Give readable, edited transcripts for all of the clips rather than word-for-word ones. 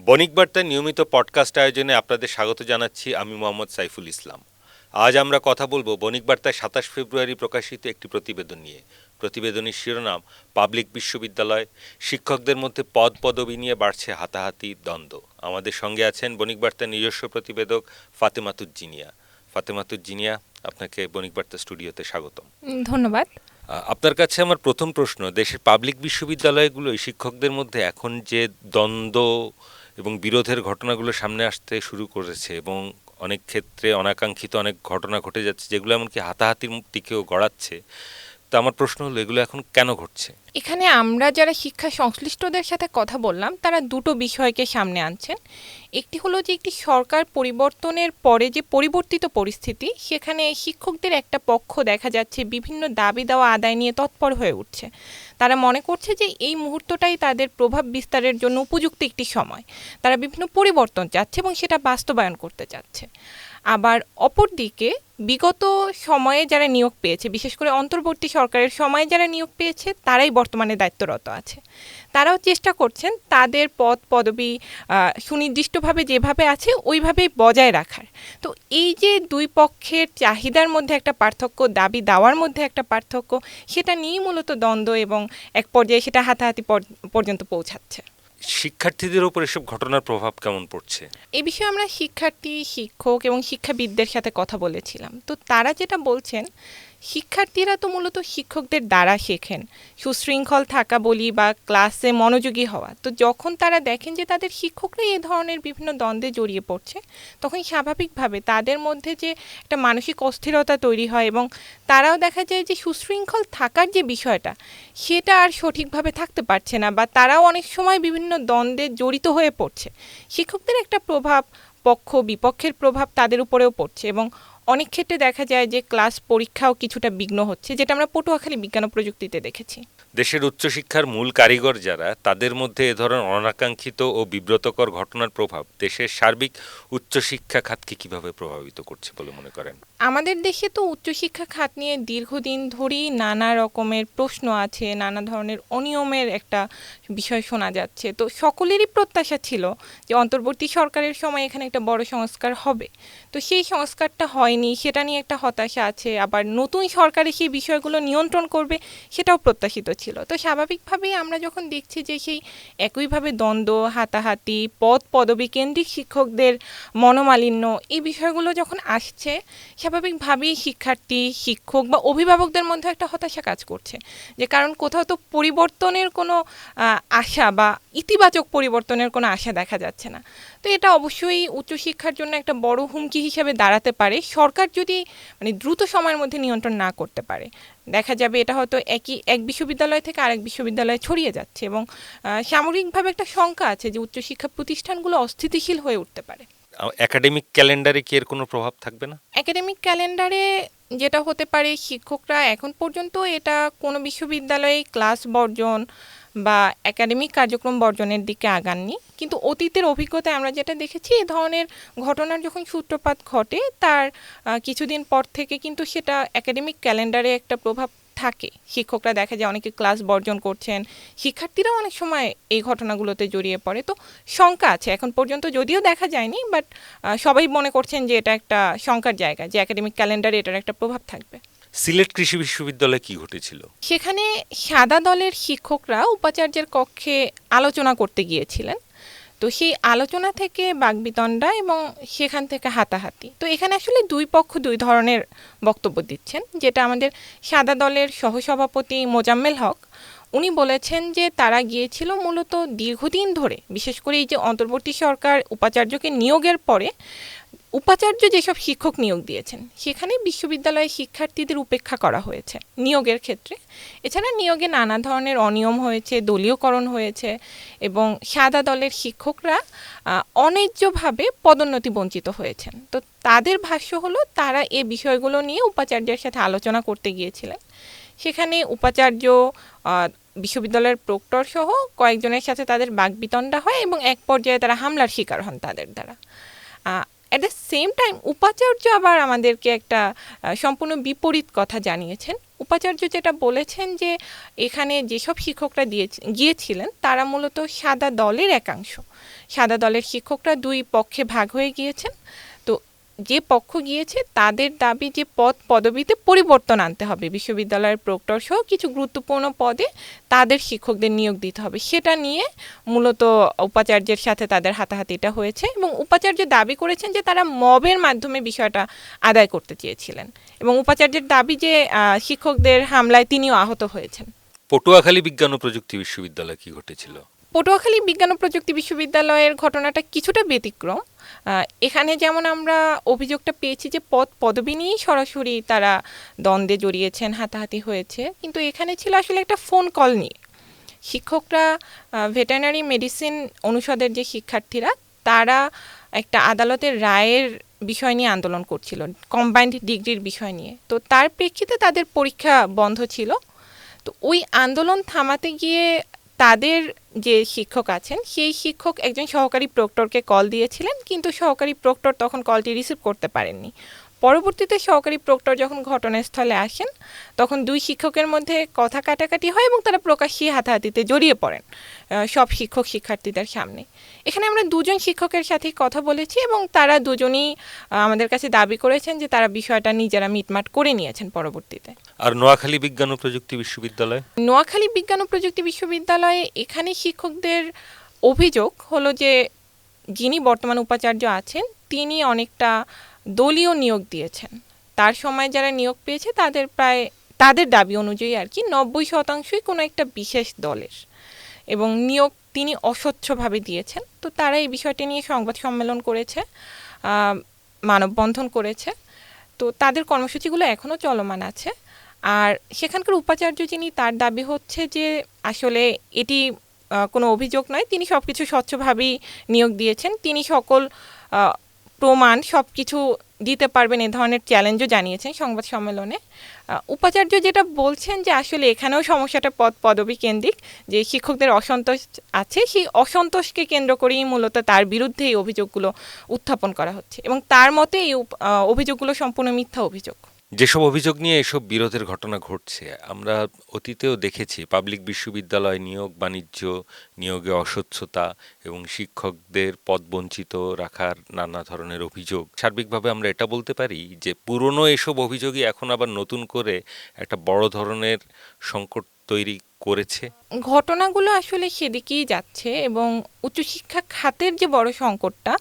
বণিক বার্তার নিয়মিত পডকাস্ট আয়োজনে আপনাদের স্বাগত জানাচ্ছি। আমি মোহাম্মদ সাইফুল ইসলাম। আজ আমরা কথা বলবো বণিক বার্তায় ২৭ ফেব্রুয়ারি প্রকাশিত একটি প্রতিবেদন নিয়ে। প্রতিবেদনের শিরোনাম, পাবলিক বিশ্ববিদ্যালয় শিক্ষকদের মধ্যে পদ পদবি নিয়ে বাড়ছে হাতাহাতি দ্বন্দ্ব। আমাদের সঙ্গে আছেন বণিক বার্তার নিজস্ব প্রতিবেদক ফাতেমাতুজ্জিনিয়া। ফাতেমাতুজ্জিনিয়া, আপনাকে বণিক বার্তা স্টুডিওতে স্বাগতম। ধন্যবাদ। আপনার কাছে আমার প্রথম প্রশ্ন, দেশের পাবলিক বিশ্ববিদ্যালয়গুলো শিক্ষকদের মধ্যে এখন যে দ্বন্দ্ব এবং বিরোধের ঘটনাগুলো সামনে আসতে শুরু করেছে এবং অনেক ক্ষেত্রে অনাকাঙ্ক্ষিত অনেক ঘটনা ঘটে যাচ্ছে, যেগুলো এমনকি হাতাহাতির দিকেও গড়াচ্ছে, তো আমার প্রশ্ন হলো এগুলো এখন কেন ঘটছে? এখানে আমরা যারা শিক্ষা সংশ্লিষ্টদের সাথে কথা বললাম তারা দুটো বিষয়কে সামনে আনছেন। একটি হলো যে একটি সরকার পরিবর্তনের পরে যে পরিবর্তিত পরিস্থিতি, সেখানে শিক্ষকদের একটা পক্ষ দেখা যাচ্ছে বিভিন্ন দাবি দেওয়া আদায় নিয়ে তৎপর হয়ে উঠছে। তারা মনে করছে যে এই মুহূর্তটাই তাদের প্রভাব বিস্তারের জন্য উপযুক্ত একটি সময়। তারা বিভিন্ন পরিবর্তন চাচ্ছে এবং সেটা বাস্তবায়ন করতে চাচ্ছে। আবার অপরদিকে বিগত সময়ে যারা নিয়োগ পেয়েছে, বিশেষ করে অন্তর্বর্তী সরকারের সময়ে যারা নিয়োগ পেয়েছে, তারাই বর্তমানে দায়িত্বরত আছে। তারাও চেষ্টা করছেন তাদের পদ পদবি সুনির্দিষ্টভাবে যেভাবে আছে ওইভাবেই বজায় রাখার। তো এই যে দুই পক্ষের চাহিদার মধ্যে একটা পার্থক্য, দাবি দেওয়ার মধ্যে একটা পার্থক্য, সেটা নিয়েই মূলত দ্বন্দ্ব এবং এক পর্যায়ে সেটা হাতাহাতি পর্যন্ত পৌঁছাচ্ছে। শিক্ষার্থীদের উপর এসব ঘটনার প্রভাব কেমন পড়ছে? এই বিষয়ে আমরা শিক্ষার্থী, শিক্ষক এবং শিক্ষাবিদদের সাথে কথা বলেছিলাম। তো তারা যেটা বলছেন, শিক্ষার্থীরা তো মূলত শিক্ষকদের দ্বারা শেখেন, সুশৃঙ্খল থাকা বলি বা ক্লাসে মনোযোগী হওয়া। তো যখন তারা দেখেন যে তাদের শিক্ষকরা এই ধরনের বিভিন্ন দ্বন্দ্বে জড়িয়ে পড়ছে, তখন স্বাভাবিকভাবে তাদের মধ্যে যে একটা মানসিক অস্থিরতা তৈরি হয় এবং তারাও দেখা যায় যে সুশৃঙ্খল থাকার যে বিষয়টা, সেটা আর সঠিকভাবে থাকতে পারছে না, বা তারাও অনেক সময় বিভিন্ন দ্বন্দ্বে জড়িত হয়ে পড়ছে। শিক্ষকদের একটা প্রভাব, পক্ষ বিপক্ষের প্রভাব তাদের উপরেও পড়ছে এবং অনেক ক্ষেত্রে দেখা যায় যে ক্লাস পরীক্ষাও কিছুটা বিঘ্ন হচ্ছে, যেটা আমরা পটুয়াখালী বিজ্ঞান ও প্রযুক্তিতে দেখেছি। দেশের উচ্চশিক্ষার মূল কারিগর যারা, তাদের মধ্যে এ ধরনের অনাকাঙ্ক্ষিত ও বিব্রতকর ঘটনার প্রভাব দেশের সার্বিক উচ্চশিক্ষা খাতকে কিভাবে প্রভাবিত করছে বলে মনে করেন? আমাদের দেশে তো উচ্চশিক্ষা খাত নিয়ে দীর্ঘদিন ধরেই নানা রকমের প্রশ্ন আছে, নানা ধরনের অনিয়মের একটা বিষয় শোনা যাচ্ছে। তো সকলেরই প্রত্যাশা ছিল যে অন্তর্বর্তী সরকারের সময় এখানে একটা বড় সংস্কার হবে। তো সেই সংস্কারটা হয়নি, সেটা নিয়ে একটা হতাশা আছে। আবার নতুন সরকারে সেই বিষয়গুলো নিয়ন্ত্রণ করবে, সেটাও প্রত্যাশিত ছিল। তো স্বাভাবিকভাবেই আমরা যখন দেখছি যে সেই একইভাবে দ্বন্দ্ব, হাতাহাতি, পদ পদবি কেন্দ্রিক শিক্ষকদের মনোমালিন্য, এই বিষয়গুলো যখন আসছে, স্বাভাবিকভাবেই শিক্ষার্থী, শিক্ষক বা অভিভাবকদের মধ্যে একটা হতাশা কাজ করছে। যে কারণ কোথাও তো পরিবর্তনের কোনো আশা বা ইতিবাচক পরিবর্তনের কোনো আশা দেখা যাচ্ছে না। তো এটা অবশ্যই উচ্চশিক্ষার জন্য একটা বড় হুমকি হিসেবে দাঁড়াতে পারে, সরকার যদি দ্রুত সময়ের মধ্যে নিয়ন্ত্রণ না করতে পারে। দেখা যাবে এটা হয়তো এক বিশ্ববিদ্যালয় থেকে আরেক বিশ্ববিদ্যালয়ে ছড়িয়ে যাচ্ছে এবং সামগ্রিকভাবে একটা শঙ্কা আছে যে উচ্চশিক্ষা প্রতিষ্ঠানগুলো অস্থিতিশীল হয়ে উঠতে পারে। একাডেমিক ক্যালেন্ডারে কি এর কোনো প্রভাব থাকবে না? একাডেমিক ক্যালেন্ডারে যেটা হতে পারে, শিক্ষকরা এখন পর্যন্ত এটা কোনো বিশ্ববিদ্যালয়ে ক্লাস বর্জন বা একাডেমিক কার্যক্রম বর্জনের দিকে আগাননি। কিন্তু অতীতের অভিজ্ঞতায় আমরা যেটা দেখেছি, এ ধরনের ঘটনার যখন সূত্রপাত ঘটে তার কিছুদিন পর থেকে কিন্তু সেটা একাডেমিক ক্যালেন্ডারে একটা প্রভাব থাকে। শিক্ষকরা দেখা যায় অনেকে ক্লাস বর্জন করছেন, শিক্ষার্থীরাও অনেক সময় এই ঘটনাগুলোতে জড়িয়ে পড়ে। তো শঙ্কা আছে এখন পর্যন্ত, যদিও দেখা যায়নি, বাট সবাই মনে করছেন যে এটা একটা শঙ্কার জায়গা, যে একাডেমিক ক্যালেন্ডারে এটার একটা প্রভাব থাকবে। সিলেট কৃষি বিশ্ববিদ্যালয়ে কি ঘটেছিল? সেখানে সাদা দলের শিক্ষকরা উপাচার্যের কক্ষে আলোচনা করতে গিয়েছিলেন। তো সেই আলোচনা থেকে বাকবিতণ্ডা এবং সেখান থেকে হাতাহাতি। তো এখানে আসলে দুই পক্ষ দুই ধরনের বক্তব্য দিচ্ছেন। যেটা আমাদের সাদা দলের সহসভাপতি মোজাম্মেল হক, উনি বলেছেন যে তারা গিয়েছিল মূলত দীর্ঘদিন ধরে, বিশেষ করে এই যে অন্তর্বর্তী সরকার উপাচার্যকে নিয়োগের পরে উপাচার্য যেসব শিক্ষক নিয়োগ দিয়েছেন, সেখানে বিশ্ববিদ্যালয়ের শিক্ষার্থীদের উপেক্ষা করা হয়েছে নিয়োগের ক্ষেত্রে। এছাড়া নিয়োগে নানা ধরনের অনিয়ম হয়েছে, দলীয়করণ হয়েছে এবং সাদা দলের শিক্ষকরা অন্যায্যভাবে পদোন্নতি বঞ্চিত হয়েছেন। তো তাদের ভাষ্য হলো তারা এ বিষয়গুলো নিয়ে উপাচার্যের সাথে আলোচনা করতে গিয়েছিলেন। সেখানে উপাচার্য, বিশ্ববিদ্যালয়ের প্রক্টর সহ কয়েকজনের সাথে তাদের বাকবিতণ্ডা হয় এবং এক পর্যায়ে তারা হামলার শিকার হন তাদের দ্বারা। অ্যাট দ্য সেম টাইম উপাচার্য আবার আমাদেরকে একটা সম্পূর্ণ বিপরীত কথা জানিয়েছেন। উপাচার্য যেটা বলেছেন যে এখানে যেসব শিক্ষকরা গিয়েছিলেন তারা মূলত সাদা দলের একাংশ, সাদা দলের শিক্ষকরা দুই পক্ষে ভাগ হয়ে গিয়েছেন। তো যে পক্ষ গিয়েছে তাদের দাবি যে পদ পদবিতে পরিবর্তন আনতে হবে, বিশ্ববিদ্যালয়ের প্রক্টর সহ কিছু গুরুত্বপূর্ণ পদে তাদের শিক্ষকদের নিয়োগ দিতে হবে, সেটা নিয়ে মূলত উপাচার্যের সাথে তাদের হাতাহাতিটা হয়েছে। এবং উপাচার্য দাবি করেছেন যে তারা মবের মাধ্যমে বিষয়টা আদায় করতে চেয়েছিলেন, এবং উপাচার্যের দাবি যে শিক্ষকদের হামলায় তিনিও আহত হয়েছেন। পটুয়াখালী বিজ্ঞান ও প্রযুক্তি বিশ্ববিদ্যালয়ে কি ঘটেছিল? পটুয়াখালী বিজ্ঞান ও প্রযুক্তি বিশ্ববিদ্যালয়ের ঘটনাটা কিছুটা ব্যতিক্রম। এখানে যেমন আমরা অভিযোগটা পেয়েছি যে পদ পদবি নিয়েই সরাসরি তারা দ্বন্দ্বে জড়িয়েছেন, হাতাহাতি হয়েছে, কিন্তু এখানে ছিল আসলে একটা ফোন কল নিয়ে। শিক্ষকরা, ভেটেরিনারি মেডিসিন অনুষদের যে শিক্ষার্থীরা, তারা একটা আদালতের রায়ের বিষয় নিয়ে আন্দোলন করছিল, কম্বাইন্ড ডিগ্রির বিষয় নিয়ে। তো তার প্রেক্ষিতে তাদের পরীক্ষা বন্ধ ছিল। তো ওই আন্দোলন থামাতে গিয়ে তাদের যে শিক্ষক আছেন সেই শিক্ষক একজন সহকারী প্রক্টরকে কল দিয়েছিলেন, কিন্তু সহকারী প্রক্টর তখন কলটি রিসিভ করতে পারেননি। পরবর্তীতে সহকারী প্রক্টর যখন ঘটনাস্থলে আসেন তখন দুই শিক্ষকের মধ্যে কথা কাটাকাটি হয় এবং তারা প্রকাশ্যে হাতাহাতিতে জড়িয়ে পড়েন সব শিক্ষক শিক্ষার্থীদের সামনে। এখানে আমরা দুজন শিক্ষকের সাথে কথা বলেছি এবং তারা দুজনই আমাদের কাছে দাবি করেছেন যে তারা বিষয়টা নিজেরা মিটমাট করে নিয়েছেন পরবর্তীতে। আর নোয়াখালী বিজ্ঞান ও প্রযুক্তি বিশ্ববিদ্যালয়? নোয়াখালী বিজ্ঞান ও প্রযুক্তি বিশ্ববিদ্যালয়ে এখানে শিক্ষকদের অভিযোগ হলো যে যিনি বর্তমান উপাচার্য আছেন তিনি অনেকটা দলীয় নিয়োগ দিয়েছেন। তার সময় যারা নিয়োগ পেয়েছে তাদের প্রায়, তাদের দাবি অনুযায়ী আর কি, 90%ই কোনো একটা বিশেষ দলের, এবং নিয়োগ তিনি অস্বচ্ছভাবে দিয়েছেন। তো তারা এই বিষয়টি নিয়ে সংবাদ সম্মেলন করেছে, মানববন্ধন করেছে। তো তাদের কর্মসূচিগুলো এখনও চলমান আছে। আর সেখানকার উপাচার্য যিনি, তার দাবি হচ্ছে যে আসলে এটি কোনো অভিযোগ নয়, তিনি সব কিছু স্বচ্ছভাবেই নিয়োগ দিয়েছেন, তিনি সকল প্রমাণ সব কিছু দিতে পারবেন, এ ধরনের চ্যালেঞ্জও জানিয়েছেন সংবাদ সম্মেলনে। উপাচার্য যেটা বলছেন যে আসলে এখানেও সমস্যাটা পদ পদবি কেন্দ্রিক, যে শিক্ষকদের অসন্তোষ আছে, সেই অসন্তোষকে কেন্দ্র করেই মূলত তার বিরুদ্ধে এই অভিযোগগুলো উত্থাপন করা হচ্ছে, এবং তার মতে এই অভিযোগগুলো সম্পূর্ণ মিথ্যা অভিযোগ। যেসব অভিযোগ নিয়ে এসব বিরোধের ঘটনা ঘটছে, আমরা অতীতেও দেখেছি পাবলিক বিশ্ববিদ্যালয় নিয়োগ বাণিজ্য, নিয়োগে অস্বচ্ছতা এবং শিক্ষকদের পদ বঞ্চিত রাখার নানা ধরনের অভিযোগ। সার্বিকভাবে আমরা এটা বলতে পারি যে পুরনো এসব অভিযোগই এখন আবার নতুন করে একটা বড় ধরনের সংকট তৈরি করেছে। ঘটনাগুলো আসলে সেদিকেই যাচ্ছে, এবং উচ্চশিক্ষা খাতের যে বড় সংকটটা,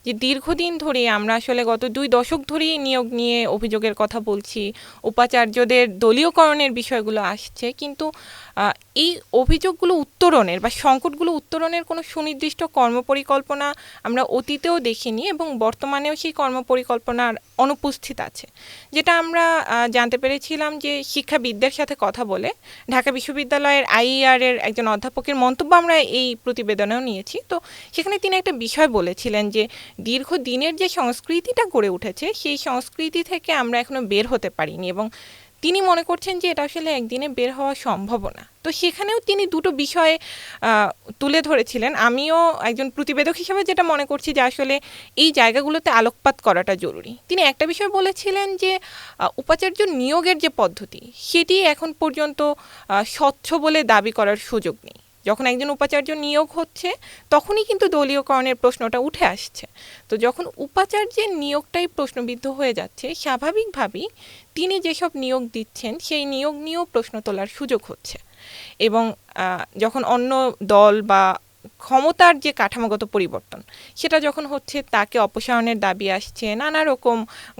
যে দীর্ঘদিন ধরে আমরা আসলে গত 2 দশক ধরেই নিয়োগ নিয়ে অভিযোগের কথা বলছি, উপাচার্যদের দলীয়করণের বিষয়গুলো আসছে, কিন্তু এই অভিযোগগুলো উত্তরণের বা সংকটগুলো উত্তরণের কোনো সুনির্দিষ্ট কর্মপরিকল্পনা আমরা অতীতেও দেখিনি, এবং বর্তমানেও সেই কর্মপরিকল্পনার অনুপস্থিত আছে। যেটা আমরা জানতে পেরেছিলাম যে শিক্ষাবিদদের সাথে কথা বলে, ঢাকা বিশ্ববিদ্যালয়ের আইইআর এর একজন অধ্যাপকের মন্তব্য আমরা এই প্রতিবেদনেও নিয়েছি। তো সেখানে তিনি একটা বিষয় বলেছিলেন যে দীর্ঘদিনের যে সংস্কৃতিটা গড়ে উঠেছে সেই সংস্কৃতি থেকে আমরা এখনো বের হতে পারিনি, এবং তিনি মনে করছেন যে এটা আসলে একদিনে বের হওয়া সম্ভব না। তো সেখানেও তিনি দুটো বিষয় তুলে ধরেছিলেন। আমিও একজন প্রতিবেদক হিসেবে যেটা মনে করছি যে আসলে এই জায়গাগুলোতে আলোকপাত করাটা জরুরি। তিনি একটা বিষয় বলেছিলেন যে উপাচার্য নিয়োগের যে পদ্ধতি সেটি এখন পর্যন্ত স্বচ্ছ বলে দাবি করার সুযোগ নেই। যখন একজন উপাচার্য নিয়োগ হচ্ছে তখনই কিন্তু দলীয়করণের প্রশ্নটা উঠে আসছে। তো যখন উপাচার্যের নিয়োগটাই প্রশ্নবিদ্ধ হয়ে যাচ্ছে, স্বাভাবিকভাবেই তিনি যেসব নিয়োগ দিচ্ছেন সেই নিয়োগ নিয়েও প্রশ্ন তোলার সুযোগ হচ্ছে, এবং যখন অন্য দল বা ক্ষমতার যে কাঠামোগত পরিবর্তন সেটা যখন হচ্ছে, তাকে অপসারণের দাবি আসছে, নানা রকম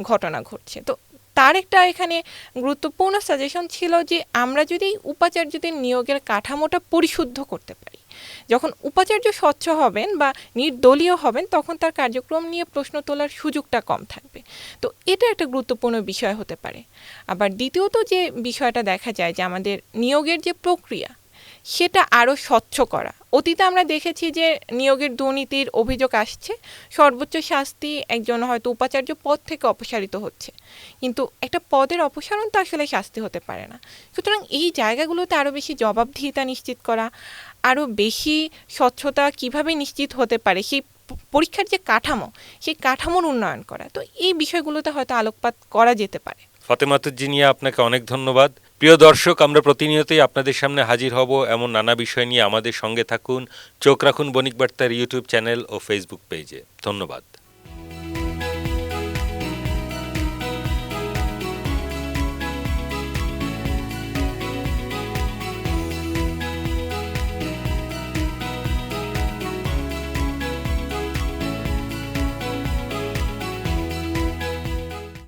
ঘটনা ঘটছে। তো তার একটা এখানে গুরুত্বপূর্ণ সাজেশন ছিল যে আমরা যদি উপাচার্যদের নিয়োগের কাঠামোটা পরিশুদ্ধ করতে পারি, যখন উপাচার্য স্বচ্ছ হবেন বা নির্দলীয় হবেন, তখন তার কার্যক্রম নিয়ে প্রশ্ন তোলার সুযোগটা কম থাকবে। তো এটা একটা গুরুত্বপূর্ণ বিষয় হতে পারে। আবার দ্বিতীয়ত যে বিষয়টা দেখা যায় যে আমাদের নিয়োগের যে প্রক্রিয়া সেটা আরও স্বচ্ছ করা। অতীতে আমরা দেখেছি যে নিয়োগের দুর্নীতির অভিযোগ আসছে, সর্বোচ্চ শাস্তি একজন হয়তো উপাচার্য পদ থেকে অপসারিত হচ্ছে, কিন্তু একটা পদের অপসারণ তো আসলে শাস্তি হতে পারে না। সুতরাং এই জায়গাগুলোতে আরও বেশি জবাবদিহিতা নিশ্চিত করা, আরও বেশি স্বচ্ছতা কিভাবে নিশ্চিত হতে পারে, সেই পরীক্ষার যে কাঠামো সেই কাঠামোর উন্নয়ন করা, তো এই বিষয়গুলোতে হয়তো আলোকপাত করা যেতে পারে। ফাতেমা তুজ্জিনিয়া, আপনাকে অনেক ধন্যবাদ প্রিয় দর্শক, আমরা প্রতিনিয়তই আপনাদের সামনে হাজির হব এমন নানা বিষয় নিয়ে। আমাদের সঙ্গে থাকুন, চোখ রাখুন বণিক বার্তার ইউটিউব চ্যানেল ও ফেসবুক পেজে। ধন্যবাদ।